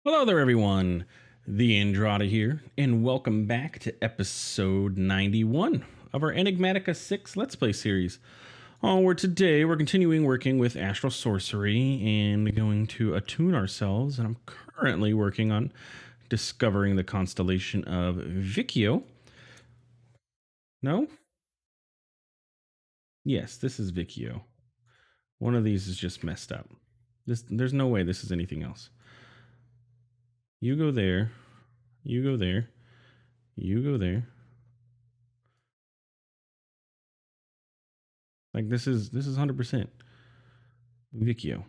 Hello there, everyone. TheAndrata here, and welcome back to episode 91 of our Enigmatica 6 Let's Play series. Where today we're continuing working with astral sorcery and going to attune ourselves, and I'm currently working on discovering the constellation of Vicchio. No? Yes, this is Vicchio. One of these is just messed up. There's no way this is anything else. You go there. You go there. You go there. Like this is 100% Vicchio.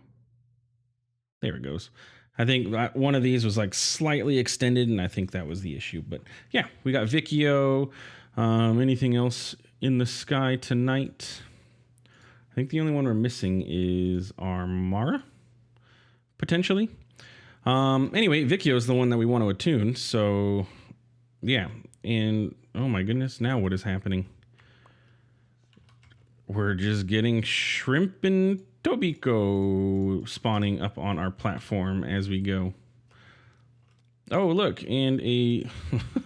There it goes. I think one of these was like slightly extended, and I think that was the issue. But yeah, we got Vicchio. Anything else in the sky tonight? I think the only one we're missing is Armara, potentially. Anyway, Vicchio is the one that we want to attune. So yeah, and oh my goodness, now what is happening? We're just getting shrimp and Tobiko spawning up on our platform as we go. Oh, look, and a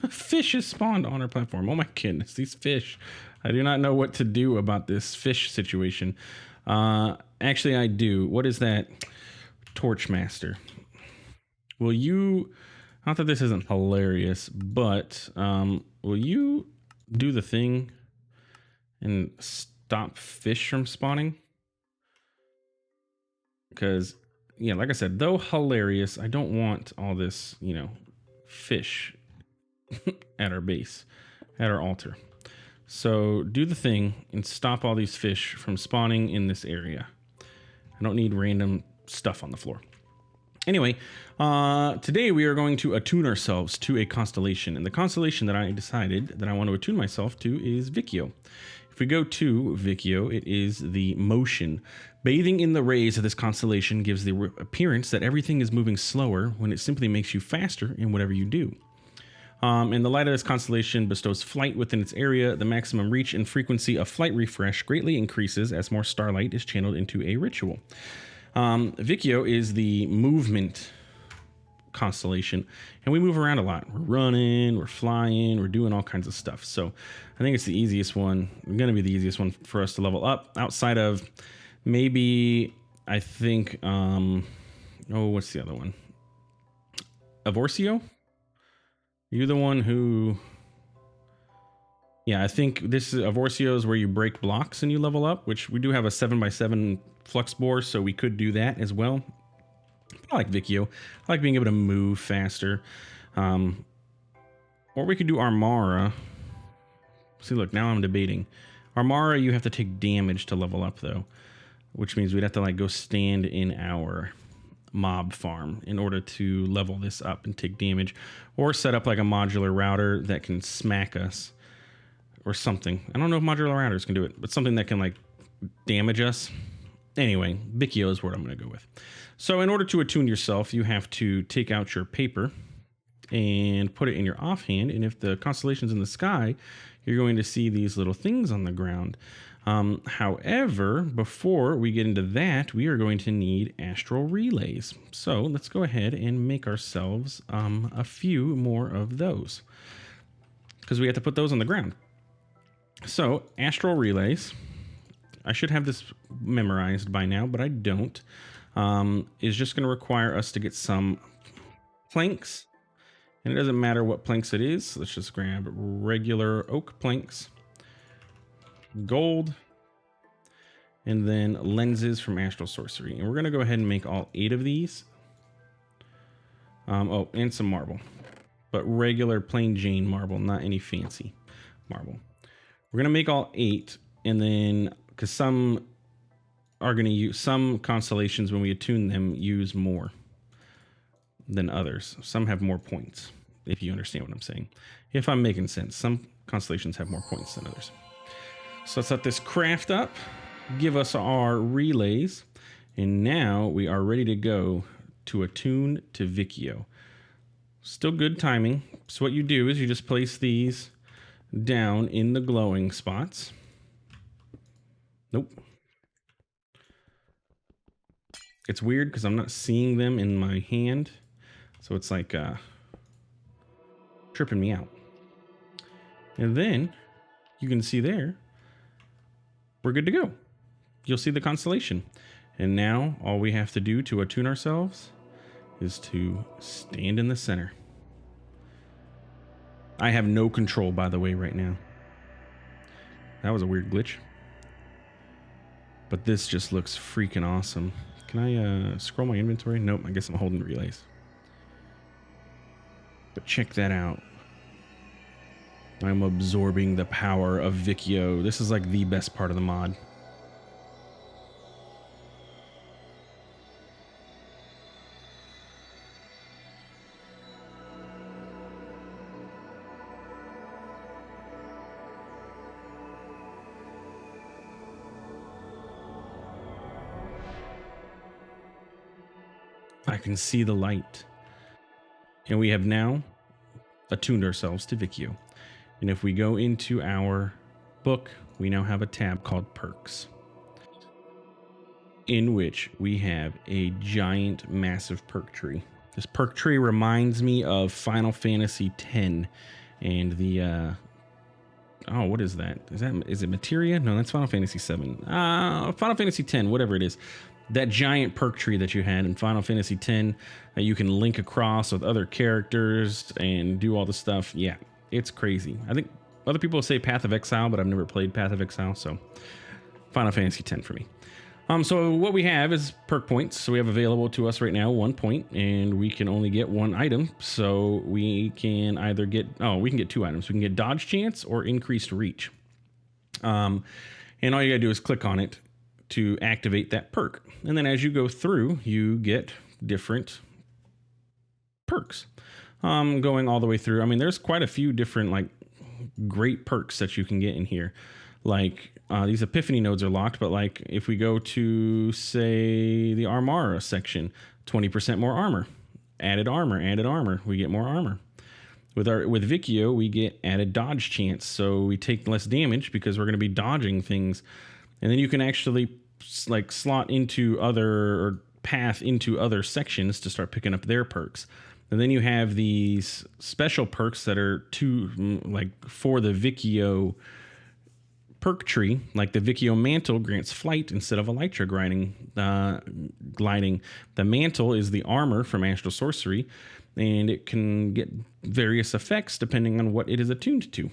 fish is spawned on our platform. Oh my goodness, these fish. I do not know what to do about this fish situation. Actually, I do. What is that? Torchmaster. Will you... Not that this isn't hilarious, but will you do the thing and stop fish from spawning? Because, yeah, like I said, though hilarious, I don't want all this, fish at our base, at our altar. So do the thing and stop all these fish from spawning in this area. I don't need random stuff on the floor. Anyway, today we are going to attune ourselves to a constellation. And the constellation that I decided that I want to attune myself to is Vicchio. If we go to Vicchio, it is the motion. Bathing in the rays of this constellation gives the appearance that everything is moving slower when it simply makes you faster in whatever you do. And the light of this constellation bestows flight within its area. The maximum reach and frequency of flight refresh greatly increases as more starlight is channeled into a ritual. Vicchio is the movement constellation, and we move around a lot. We're running, we're flying, we're doing all kinds of stuff. So I think it's the easiest one, going to be the easiest one for us to level up outside of maybe, I think, what's the other one? Avorcio? You're the one who... Yeah, I think this is Avorcio is where you break blocks and you level up, which we do have a 7x7 flux bore, so we could do that as well. I like Vicchio. I like being able to move faster. Or we could do Armara. See, look, now I'm debating. Armara, you have to take damage to level up, though, which means we'd have to like go stand in our mob farm in order to level this up and take damage, or set up like a modular router that can smack us or something. I don't know if modular routers can do it, but something that can like damage us. Anyway, Vicchio is what I'm going to go with. So in order to attune yourself, you have to take out your paper and put it in your offhand. And if the constellation's in the sky, you're going to see these little things on the ground. However, before we get into that, we are going to need astral relays. So let's go ahead and make ourselves a few more of those, because we have to put those on the ground. So astral relays, I should have this memorized by now, but I don't, is just going to require us to get some planks. And it doesn't matter what planks it is. Let's just grab regular oak planks, gold, and then lenses from astral sorcery. And we're going to go ahead and make all 8 of these. And some marble, but regular plain Jane marble, not any fancy marble. We're going to make all 8, and then because some are going to use, some constellations when we attune them use more than others. Some have more points, if you understand what I'm saying. If I'm making sense, some constellations have more points than others. So let's let this craft up, give us our relays, and now we are ready to go to attune to Vicchio. Still good timing. So what you do is you just place these down in the glowing spots. Nope. It's weird because I'm not seeing them in my hand. So it's like tripping me out. And then you can see there, we're good to go. You'll see the constellation. And now all we have to do to attune ourselves is to stand in the center. I have no control, by the way, right now. That was a weird glitch. But this just looks freaking awesome. Can I scroll my inventory? Nope, I guess I'm holding relays. But check that out. I'm absorbing the power of Vicchio. This is like the best part of the mod. I can see the light. And we have now attuned ourselves to Vicchio. And if we go into our book, we now have a tab called Perks, in which we have a giant, massive perk tree. This perk tree reminds me of Final Fantasy X and the oh, what is that? Is it Materia? No, that's Final Fantasy VII. Final Fantasy X, whatever it is. That giant perk tree that you had in Final Fantasy X that you can link across with other characters and do all the stuff. Yeah, it's crazy. I think other people say Path of Exile, but I've never played Path of Exile, so Final Fantasy X for me. So what we have is perk points. So we have available to us right now 1 point, and we can only get one item. So we can either get, we can get 2 items. We can get dodge chance or increased reach. And all you gotta do is click on it to activate that perk. And then as you go through, you get different perks. Going all the way through. I mean, there's quite a few different like great perks that you can get in here. Like these epiphany nodes are locked, but like if we go to say the Armara section, 20% more armor, added armor, we get more armor. With Vicchio, we get added dodge chance, so we take less damage because we're going to be dodging things, and then you can actually like slot into other or path into other sections to start picking up their perks. And then you have these special perks that are for the Vicchio perk tree, like the Vicchio mantle grants flight instead of elytra gliding. The mantle is the armor from astral sorcery, and it can get various effects depending on what it is attuned to.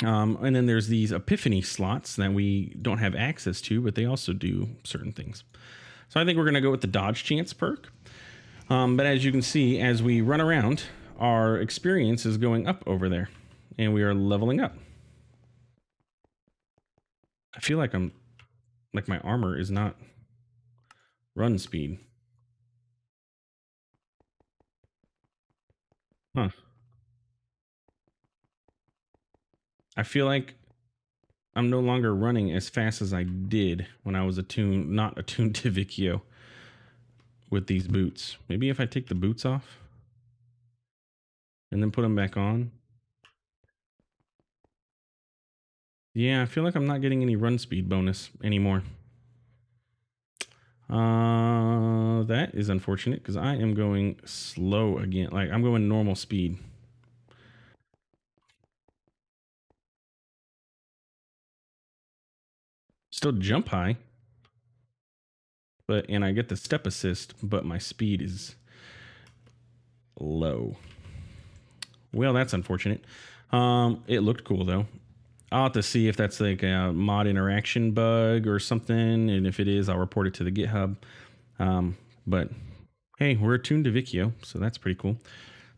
And then there's these epiphany slots that we don't have access to, but they also do certain things. So I think we're going to go with the dodge chance perk. But as you can see, as we run around, our experience is going up over there, and we are leveling up. I feel like my armor is not run speed. Huh. I feel like I'm no longer running as fast as I did when I was not attuned to Vicchio with these boots. Maybe if I take the boots off and then put them back on. Yeah, I feel like I'm not getting any run speed bonus anymore. That is unfortunate because I am going slow again. Like I'm going normal speed. Still jump high, and I get the step assist, but my speed is low. Well, that's unfortunate. It looked cool though. I'll have to see if that's like a mod interaction bug or something, and if it is, I'll report it to the GitHub. But hey, we're attuned to Vicchio, so that's pretty cool.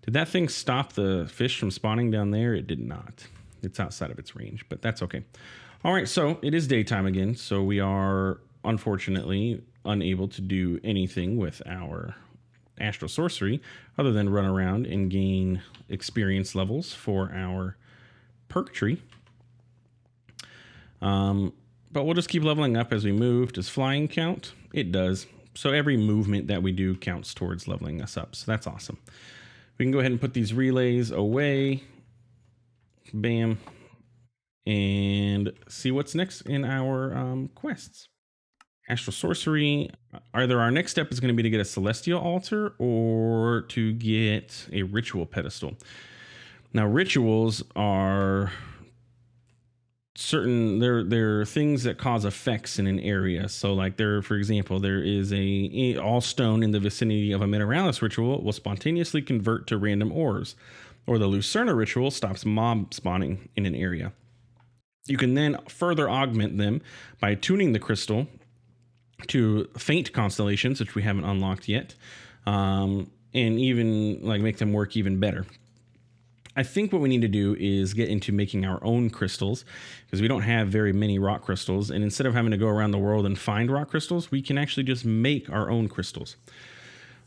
Did that thing stop the fish from spawning down there? It did not. It's outside of its range, but that's okay. All right, so it is daytime again, so we are unfortunately unable to do anything with our astral sorcery other than run around and gain experience levels for our perk tree. But we'll just keep leveling up as we move. Does flying count? It does. So every movement that we do counts towards leveling us up. So that's awesome. We can go ahead and put these relays away. Bam. And see what's next in our quests. Astral sorcery. Either our next step is going to be to get a celestial altar or to get a ritual pedestal. Now, rituals are certain, they're things that cause effects in an area. So like there, for example, there is a all stone in the vicinity of a Mineralis ritual will spontaneously convert to random ores, or the Lucerna ritual stops mob spawning in an area. You can then further augment them by tuning the crystal to faint constellations, which we haven't unlocked yet, and even like make them work even better. I think what we need to do is get into making our own crystals, because we don't have very many rock crystals. And instead of having to go around the world and find rock crystals, we can actually just make our own crystals.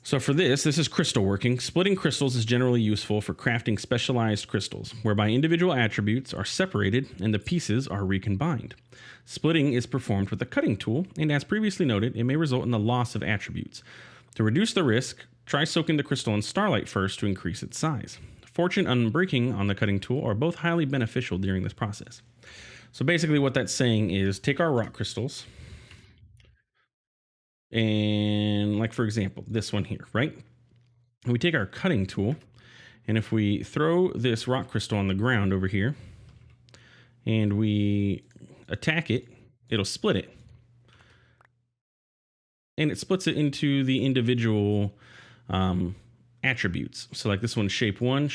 So for this is crystal working. Splitting crystals is generally useful for crafting specialized crystals, whereby individual attributes are separated and the pieces are recombined. Splitting is performed with a cutting tool, and as previously noted, it may result in the loss of attributes. To reduce the risk, try soaking the crystal in starlight first to increase its size. Fortune and unbreaking on the cutting tool are both highly beneficial during this process. So basically what that's saying is take our rock crystals, and like for example, this one here, right? We take our cutting tool, and if we throw this rock crystal on the ground over here and we attack it, it'll split it. And it splits it into the individual attributes. So like this one's shape one,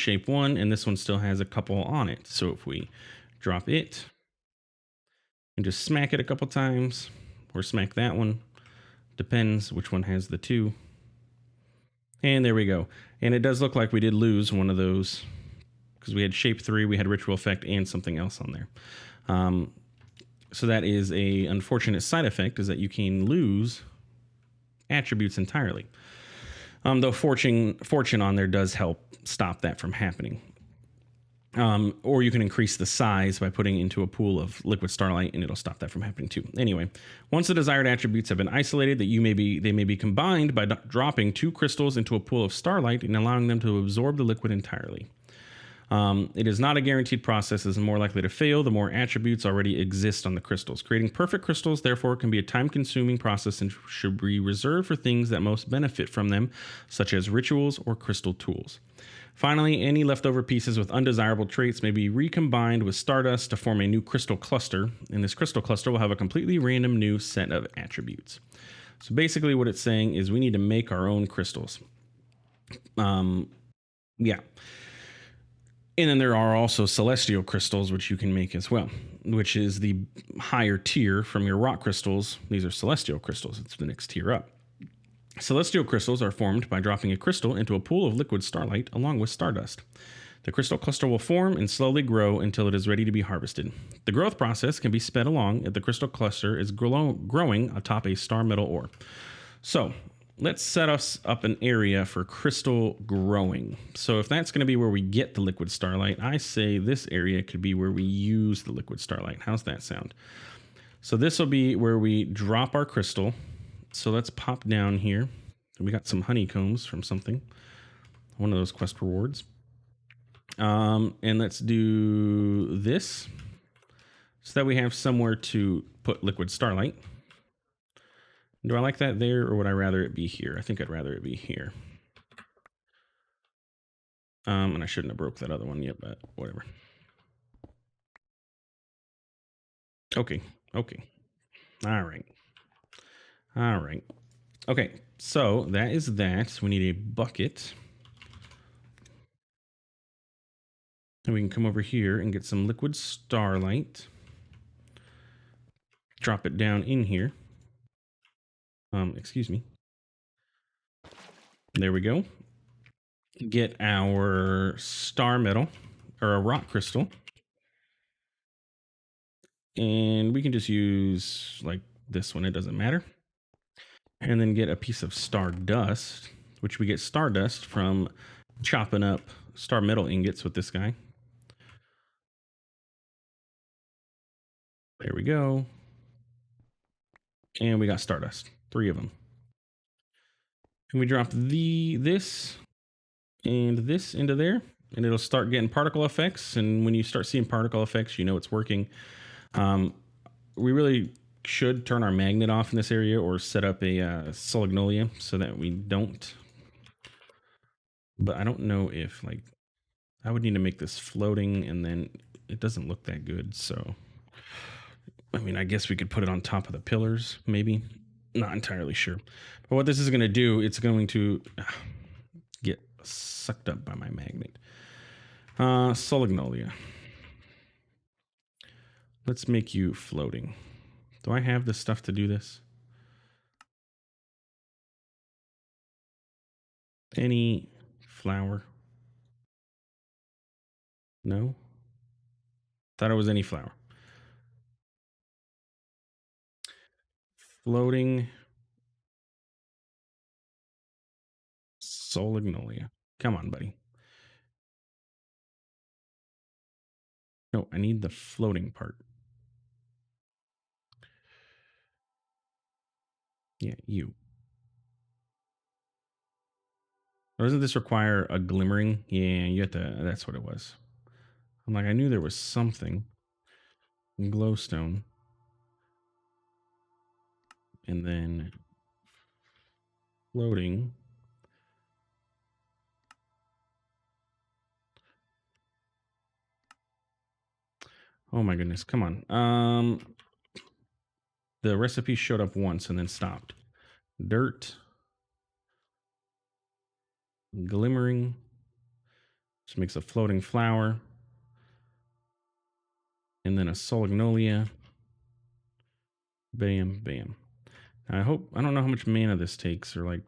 and this one still has a couple on it. So if we drop it and just smack it a couple times, or smack that one, depends which one has the two. And there we go. And it does look like we did lose one of those, because we had shape 3, we had ritual effect, and something else on there. So that is a unfortunate side effect, is that you can lose attributes entirely. Though fortune on there does help stop that from happening. Or you can increase the size by putting it into a pool of liquid starlight, and it'll stop that from happening too. Anyway, once the desired attributes have been isolated, they may be combined by dropping 2 crystals into a pool of starlight and allowing them to absorb the liquid entirely. It is not a guaranteed process, is more likely to fail the more attributes already exist on the crystals. Creating perfect crystals, therefore, can be a time-consuming process and should be reserved for things that most benefit from them, such as rituals or crystal tools. Finally, any leftover pieces with undesirable traits may be recombined with stardust to form a new crystal cluster, and this crystal cluster will have a completely random new set of attributes. So basically what it's saying is we need to make our own crystals. Yeah. And then there are also celestial crystals, which you can make as well, which is the higher tier from your rock crystals. These are celestial crystals. It's the next tier up. Celestial crystals are formed by dropping a crystal into a pool of liquid starlight along with stardust. The crystal cluster will form and slowly grow until it is ready to be harvested. The growth process can be sped along if the crystal cluster is growing atop a star metal ore. So let's set us up an area for crystal growing. So if that's going to be where we get the liquid starlight, I say this area could be where we use the liquid starlight. How's that sound? So this will be where we drop our crystal. So let's pop down here. We got some honeycombs from something, one of those quest rewards. And let's do this so that we have somewhere to put liquid starlight. Do I like that there, or would I rather it be here? I think I'd rather it be here. And I shouldn't have broke that other one yet, but whatever. Okay. All right. Okay, so that is that. We need a bucket. And we can come over here and get some liquid starlight. Drop it down in here. Excuse me. There we go. Get our star metal, or a rock crystal. And we can just use like this one, it doesn't matter. And then get a piece of stardust, which we get stardust from chopping up star metal ingots with this guy. There we go. And we got stardust, 3 of them. And we drop this and this into there, and it'll start getting particle effects. And when you start seeing particle effects, you know it's working. We really should turn our magnet off in this area or set up a Solagnolia so that we don't. But I don't know if, like, I would need to make this floating, and then it doesn't look that good. So, I mean, I guess we could put it on top of the pillars, maybe. Not entirely sure. But what this is going to do, it's going to get sucked up by my magnet. Solagnolia. Let's make you floating. Do I have the stuff to do this? Any flower? No? Thought it was any flower. Floating Solagnolia. Come on, buddy. No, I need the floating part. Yeah, you. Or doesn't this require a glimmering? Yeah, you have to. That's what it was. I'm like, I knew there was something. Glowstone. And then floating. Oh my goodness, come on. The recipe showed up once and then stopped. Dirt. Glimmering. Which makes a floating flower. And then a Solagnolia. Bam, bam. I don't know how much mana this takes, or like,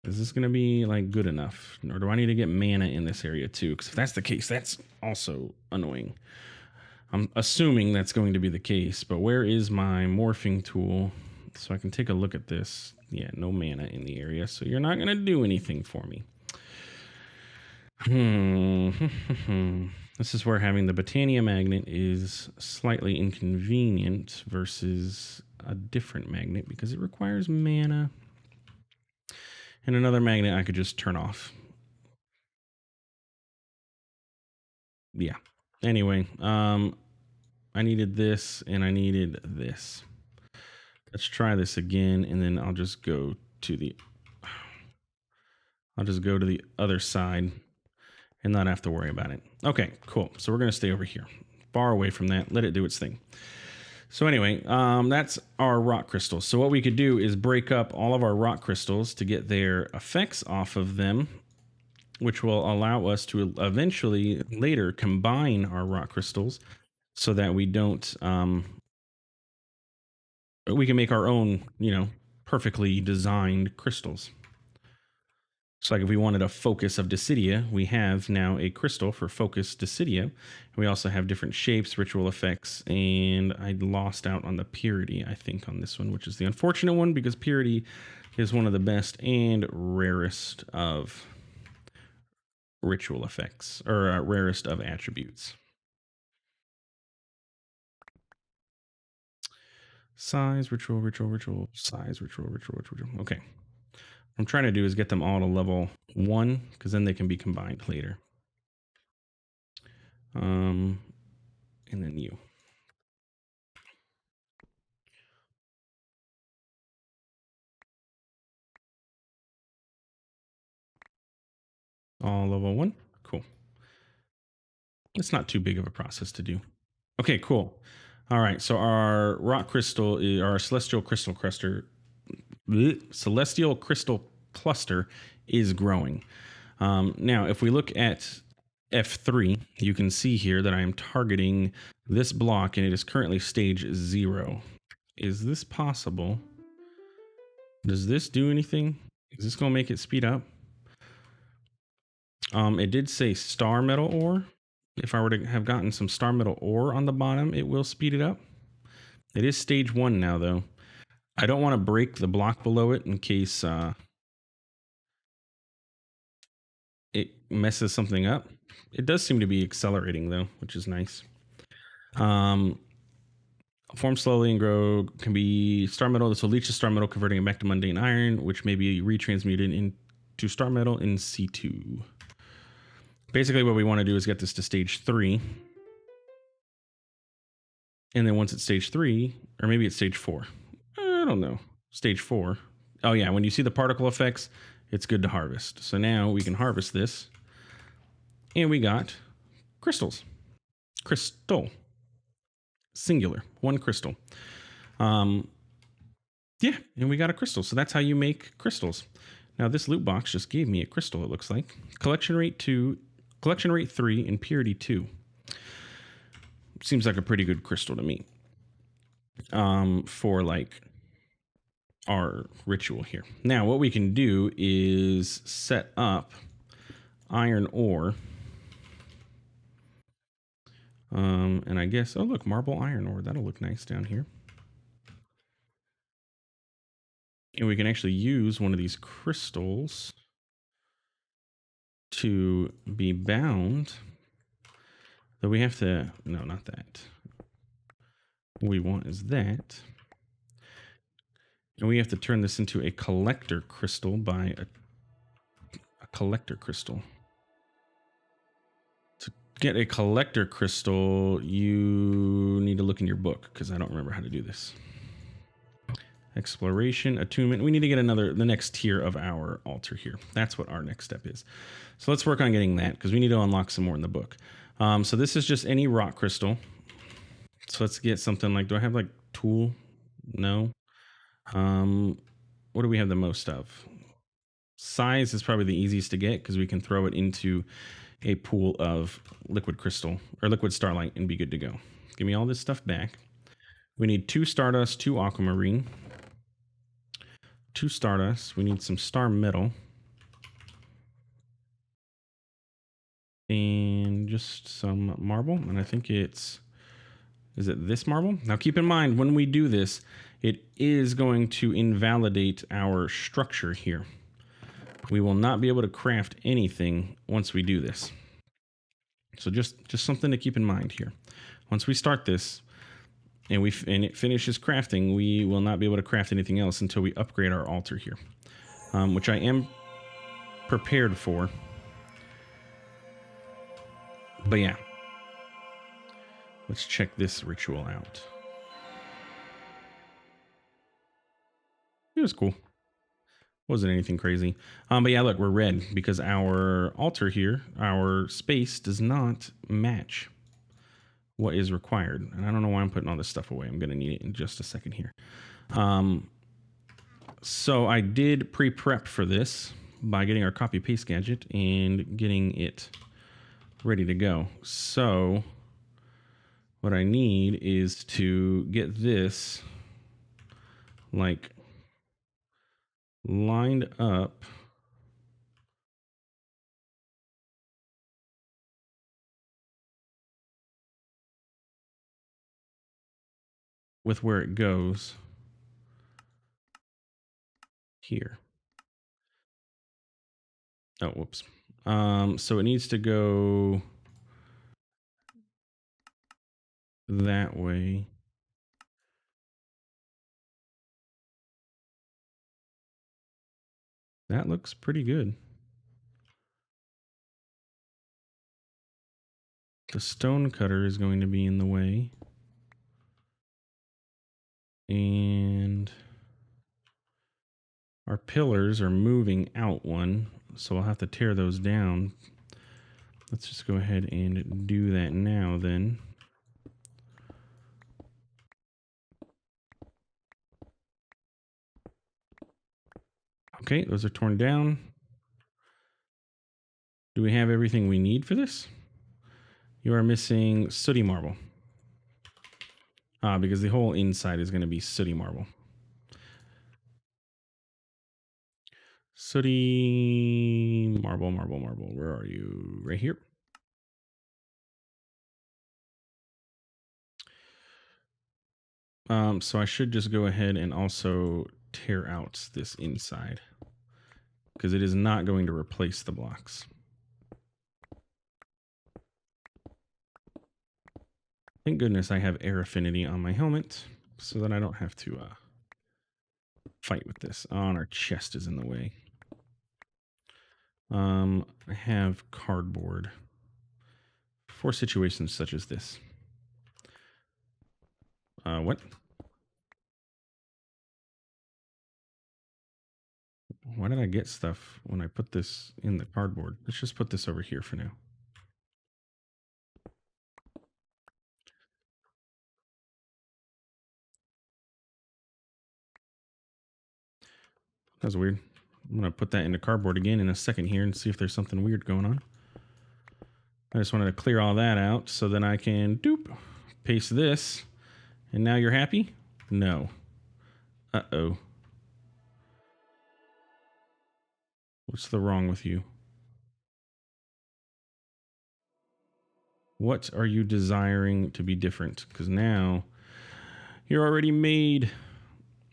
is this going to be like good enough? Or do I need to get mana in this area too? Because if that's the case, that's also annoying. I'm assuming that's going to be the case, but where is my morphing tool? So I can take a look at this. Yeah, no mana in the area, so you're not going to do anything for me. This is where having the Botania magnet is slightly inconvenient versus a different magnet because it requires mana. And another magnet I could just turn off. Yeah. Anyway, I needed this and I needed this. Let's try this again, and then I'll just go to the other side and not have to worry about it. Okay, cool. So we're going to stay over here, far away from that. Let it do its thing. So anyway, that's our rock crystals. So what we could do is break up all of our rock crystals to get their effects off of them, which will allow us to eventually later combine our rock crystals so that we don't, we can make our own, perfectly designed crystals. So like if we wanted a focus of Decidia, we have now a crystal for focus Decidia. We also have different shapes, ritual effects, and I lost out on the purity, I think, on this one, which is the unfortunate one because purity is one of the best and rarest of ritual effects, or rarest of attributes. Size, ritual, size, ritual. Okay. What I'm trying to do is get them all to level 1 because then they can be combined later. And then you. All level 1. Cool. It's not too big of a process to do. Okay, cool. All right, so our rock crystal, our celestial crystal cluster, is growing. Now, if we look at F3, you can see here that I am targeting this block, and it is currently stage 0. Is this possible? Does this do anything? Is this going to make it speed up? It did say star metal ore. If I were to have gotten some star metal ore on the bottom, it will speed it up. It is stage 1 now, though. I don't want to break the block below it in case it messes something up. It does seem to be accelerating, though, which is nice. Form slowly and grow, can be star metal. This will leach the star metal, converting it back to mundane iron, which may be retransmuted into star metal in C2. Basically, what we want to do is get this to stage 3. And then once it's stage 3, or maybe it's stage 4. I don't know. Stage 4. Oh yeah, when you see the particle effects, it's good to harvest. So now we can harvest this. And we got crystals. Crystal. Singular. One crystal. Yeah, and we got a crystal. So that's how you make crystals. Now this loot box just gave me a crystal, it looks like. Collection rate 3, and purity 2. Seems like a pretty good crystal to me. For like our ritual here. Now what we can do is set up iron ore. And I guess, oh look, marble iron ore. That'll look nice down here. And we can actually use one of these crystals to be bound. Though we have to, no, not that. What we want is that. And we have to turn this into a collector crystal by a collector crystal. To get a collector crystal, you need to look in your book because I don't remember how to do this. Exploration, attunement. We need to get the next tier of our altar here. That's what our next step is. So let's work on getting that because we need to unlock some more in the book. So this is just any rock crystal. So let's get something like, do I have like tool? No. What do we have the most of? Size is probably the easiest to get because we can throw it into a pool of liquid crystal or liquid starlight and be good to go. Give me all this stuff back. We need 2 stardust, 2 aquamarine, 2 stardust. We need some star metal. And just some marble. And I think is it this marble? Now keep in mind, when we do this, it is going to invalidate our structure here. We will not be able to craft anything once we do this. So just something to keep in mind here. Once we start this and it finishes crafting, we will not be able to craft anything else until we upgrade our altar here, which I am prepared for. But yeah, let's check this ritual out. It was cool. Wasn't anything crazy. But yeah, look, we're red because our altar here, our space does not match what is required. And I don't know why I'm putting all this stuff away. I'm going to need it in just a second here. So I did pre-prep for this by getting our copy paste gadget and getting it ready to go. So what I need is to get this like lined up with where it goes here. Oh, whoops. So it needs to go that way. That looks pretty good. The stone cutter is going to be in the way. And our pillars are moving out one, so I'll have to tear those down. Let's just go ahead and do that now then. Okay, those are torn down. Do we have everything we need for this? You are missing sooty marble. Because the whole inside is going to be sooty marble. Sooty marble. Where are you? Right here. So I should just go ahead and also tear out this inside because it is not going to replace the blocks. Thank goodness I have air affinity on my helmet so that I don't have to fight with this. Oh, and our chest is in the way. I have cardboard for situations such as this. What? Why did I get stuff when I put this in the cardboard? Let's just put this over here for now. That's weird. I'm going to put that in the cardboard again in a second here and see if there's something weird going on. I just wanted to clear all that out so then I can paste this. And now you're happy? No. Uh-oh. What's the wrong with you? What are you desiring to be different? Because now you're already made.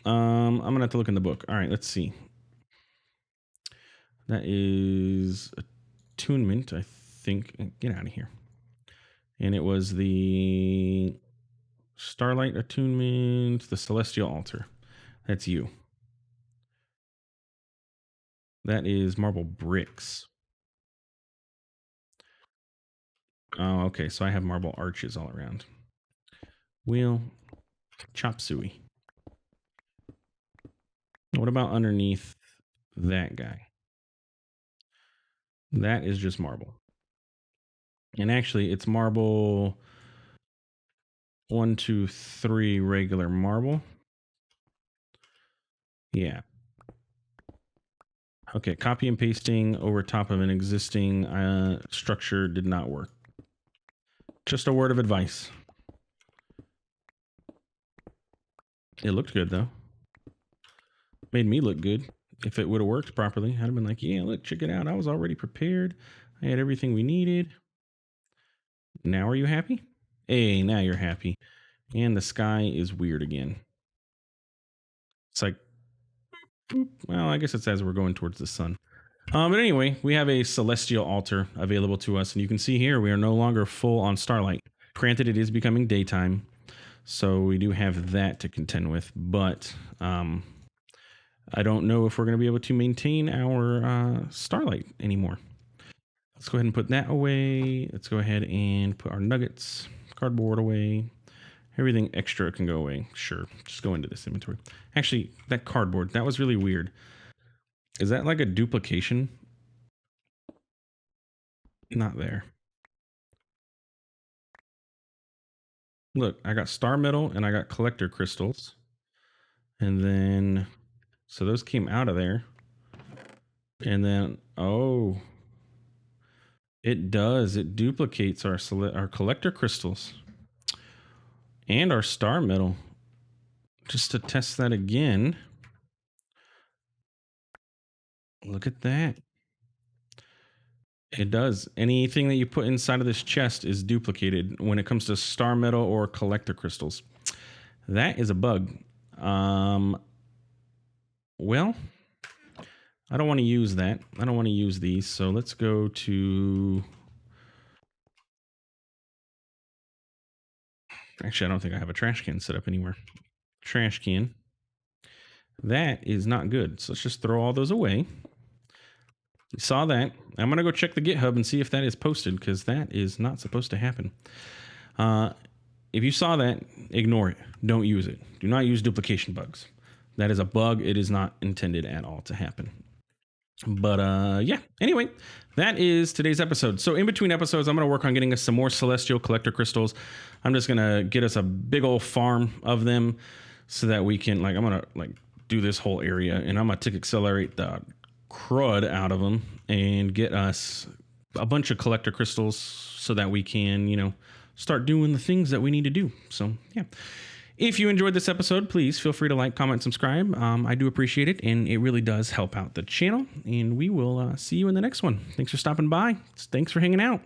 I'm going to have to look in the book. All right, let's see. That is attunement, I think. Get out of here. And it was the Starlight attunement, the Celestial Altar. That's you. That is marble bricks. Oh, okay. So I have marble arches all around. Wheel, chop suey. What about underneath that guy? That is just marble. And actually, it's marble 1, 2, 3 regular marble. Yeah. Okay, copy and pasting over top of an existing structure did not work. Just a word of advice. It looked good, though. Made me look good. If it would have worked properly, I'd have been like, yeah, look, check it out. I was already prepared. I had everything we needed. Now are you happy? Hey, now you're happy. And the sky is weird again. It's like, well, I guess it's as we're going towards the sun. But anyway, we have a celestial altar available to us. And you can see here, we are no longer full on starlight. Granted, it is becoming daytime. So we do have that to contend with. But I don't know if we're going to be able to maintain our starlight anymore. Let's go ahead and put that away. Let's go ahead and put our nuggets, cardboard away. Everything extra can go away. Sure, just go into this inventory. Actually, that cardboard, that was really weird. Is that like a duplication? Not there. Look, I got star metal and I got collector crystals. And then, so those came out of there. And then, oh, it does. It duplicates our collector crystals and our star metal. Just to test that again. Look at that. It does. Anything that you put inside of this chest is duplicated when it comes to star metal or collector crystals. That is a bug. Well, I don't want to use that. I don't want to use these. So let's go to... Actually, I don't think I have a trash can set up anywhere. Trash can. That is not good. So let's just throw all those away. You saw that. I'm going to go check the GitHub and see if that is posted, because that is not supposed to happen. If you saw that, ignore it. Don't use it. Do not use duplication bugs. That is a bug. It is not intended at all to happen. But yeah, anyway, that is today's episode. So in between episodes, I'm going to work on getting us some more celestial collector crystals. I'm just going to get us a big old farm of them so that we can, like, I'm going to like do this whole area, and I'm going to tick accelerate the crud out of them and get us a bunch of collector crystals so that we can, you know, start doing the things that we need to do. So yeah, if you enjoyed this episode, please feel free to like, comment, subscribe. I do appreciate it, and it really does help out the channel, and we will see you in the next one. Thanks for stopping by. Thanks for hanging out.